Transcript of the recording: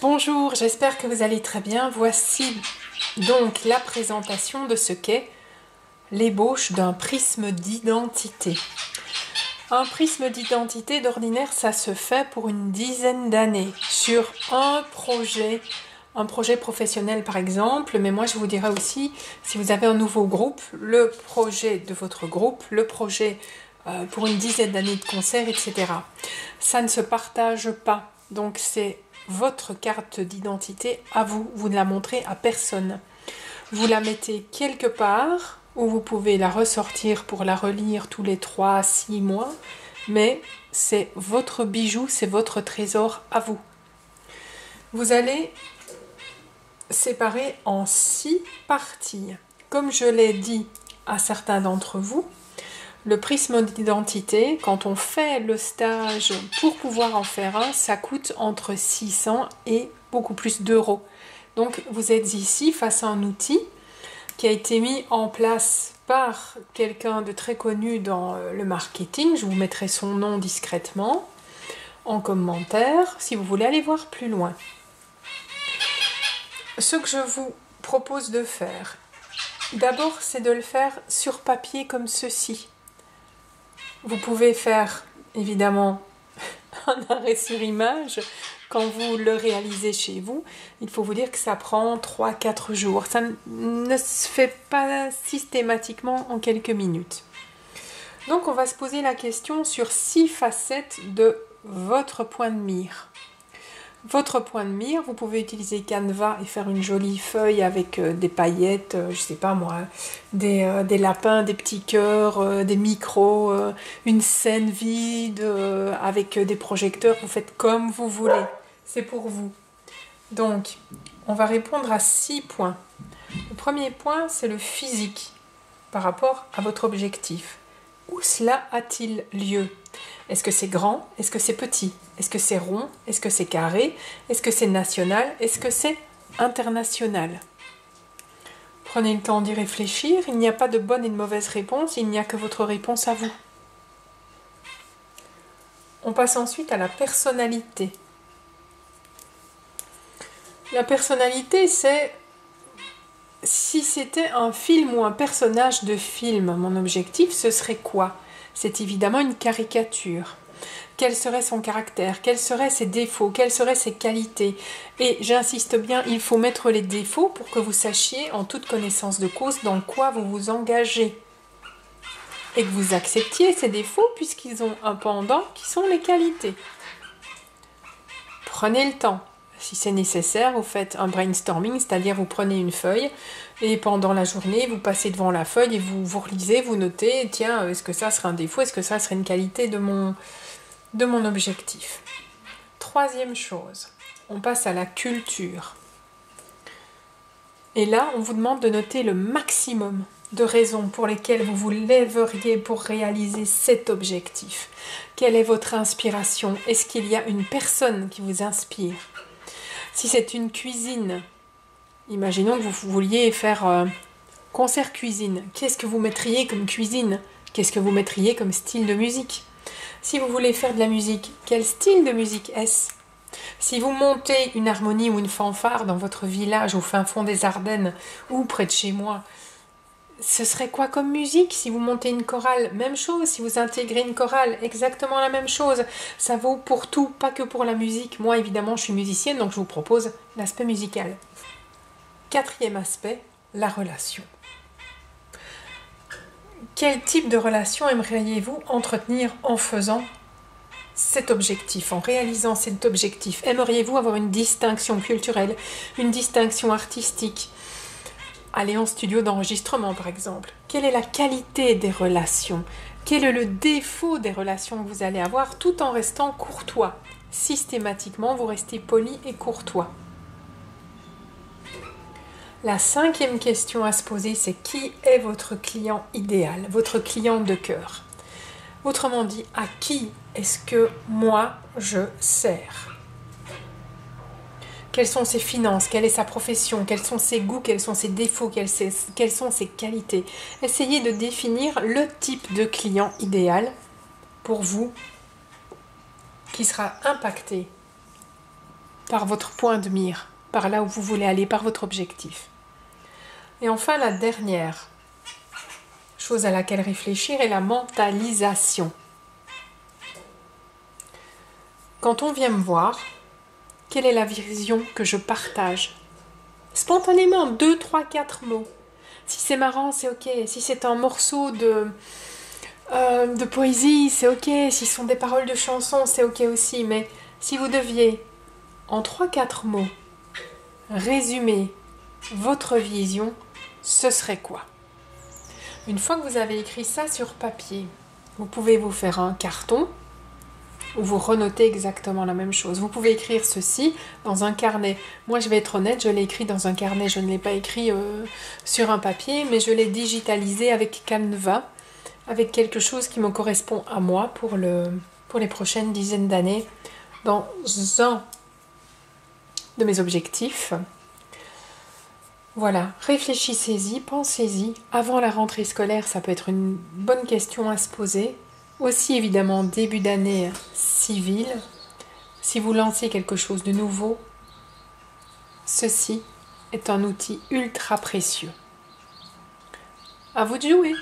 Bonjour, j'espère que vous allez très bien. Voici donc la présentation de ce qu'est l'ébauche d'un prisme d'identité. Un prisme d'identité, d'ordinaire, ça se fait pour une dizaine d'années sur un projet professionnel par exemple, mais moi je vous dirais aussi, si vous avez un nouveau groupe, le projet de votre groupe, le projet pour une dizaine d'années de concert, etc. Ça ne se partage pas, donc c'est votre carte d'identité à vous, vous ne la montrez à personne. Vous la mettez quelque part où vous pouvez la ressortir pour la relire tous les 3 à 6 mois, mais c'est votre bijou, c'est votre trésor à vous. Vous allez séparer en 6 parties. Comme je l'ai dit à certains d'entre vous, le prisme d'identité, quand on fait le stage pour pouvoir en faire un, ça coûte entre 600 et beaucoup plus d'euros. Donc vous êtes ici face à un outil qui a été mis en place par quelqu'un de très connu dans le marketing. Je vous mettrai son nom discrètement en commentaire si vous voulez aller voir plus loin. Ce que je vous propose de faire, d'abord, c'est de le faire sur papier comme ceci. Vous pouvez faire, évidemment, un arrêt sur image quand vous le réalisez chez vous. Il faut vous dire que ça prend 3-4 jours. Ça ne se fait pas systématiquement en quelques minutes. Donc, on va se poser la question sur 6 facettes de votre point de mire. Votre point de mire, vous pouvez utiliser Canva et faire une jolie feuille avec des paillettes, je sais pas moi, des lapins, des petits cœurs, des micros, une scène vide avec des projecteurs. Vous faites comme vous voulez, c'est pour vous. Donc, on va répondre à 6 points. Le premier point, c'est le physique par rapport à votre objectif. Où cela a-t-il lieu ? Est-ce que c'est grand? Est-ce que c'est petit? Est-ce que c'est rond? Est-ce que c'est carré? Est-ce que c'est national? Est-ce que c'est international? Prenez le temps d'y réfléchir. Il n'y a pas de bonne et de mauvaise réponse. Il n'y a que votre réponse à vous. On passe ensuite à la personnalité. La personnalité, c'est... Si c'était un film ou un personnage de film, mon objectif, ce serait quoi ? C'est évidemment une caricature. Quel serait son caractère? Quels seraient ses défauts? Quelles seraient ses qualités? Et j'insiste bien, il faut mettre les défauts pour que vous sachiez en toute connaissance de cause dans quoi vous vous engagez. Et que vous acceptiez ces défauts puisqu'ils ont un pendant qui sont les qualités. Prenez le temps. Si c'est nécessaire, vous faites un brainstorming, c'est-à-dire vous prenez une feuille et pendant la journée, vous passez devant la feuille et vous relisez, vous notez, tiens, est-ce que ça serait un défaut, est-ce que ça serait une qualité de mon objectif. Troisième chose, on passe à la culture. Et là, on vous demande de noter le maximum de raisons pour lesquelles vous vous lèveriez pour réaliser cet objectif. Quelle est votre inspiration? Est-ce qu'il y a une personne qui vous inspire? Si c'est une cuisine, imaginons que vous vouliez faire concert cuisine. Qu'est-ce que vous mettriez comme cuisine? Qu'est-ce que vous mettriez comme style de musique? Si vous voulez faire de la musique, quel style de musique est-ce? Si vous montez une harmonie ou une fanfare dans votre village au fin fond des Ardennes ou près de chez moi, ce serait quoi comme musique? Si vous montez une chorale, même chose. Si vous intégrez une chorale, exactement la même chose. Ça vaut pour tout, pas que pour la musique. Moi, évidemment, je suis musicienne, donc je vous propose l'aspect musical. Quatrième aspect, la relation. Quel type de relation aimeriez-vous entretenir en faisant cet objectif, en réalisant cet objectif? Aimeriez-vous avoir une distinction culturelle, une distinction artistique? Aller en studio d'enregistrement, par exemple. Quelle est la qualité des relations? Quel est le défaut des relations que vous allez avoir tout en restant courtois? Systématiquement, vous restez poli et courtois. La 5e question à se poser, c'est qui est votre client idéal, votre client de cœur? Autrement dit, à qui est-ce que moi je sers? Quelles sont ses finances? Quelle est sa profession? Quels sont ses goûts? Quels sont ses défauts? Quelles sont ses qualités? Essayez de définir le type de client idéal pour vous qui sera impacté par votre point de mire, par là où vous voulez aller, par votre objectif. Et enfin, la dernière chose à laquelle réfléchir est la mentalisation. Quand on vient me voir, quelle est la vision que je partage? Spontanément, 2, 3, 4 mots. Si c'est marrant, c'est ok. Si c'est un morceau de poésie, c'est ok. Si ce sont des paroles de chansons, c'est ok aussi. Mais si vous deviez, en 3, 4 mots, résumer votre vision, ce serait quoi? Une fois que vous avez écrit ça sur papier, vous pouvez vous faire un carton où vous renotez exactement la même chose. Vous pouvez écrire ceci dans un carnet. Moi, je vais être honnête, je l'ai écrit dans un carnet. Je ne l'ai pas écrit sur un papier, mais je l'ai digitalisé avec Canva, avec quelque chose qui me correspond à moi pour les prochaines dizaines d'années, dans un de mes objectifs. Voilà, réfléchissez-y, pensez-y. Avant la rentrée scolaire, ça peut être une bonne question à se poser. Aussi évidemment début d'année civile. Si vous lancez quelque chose de nouveau, ceci est un outil ultra précieux. À vous de jouer!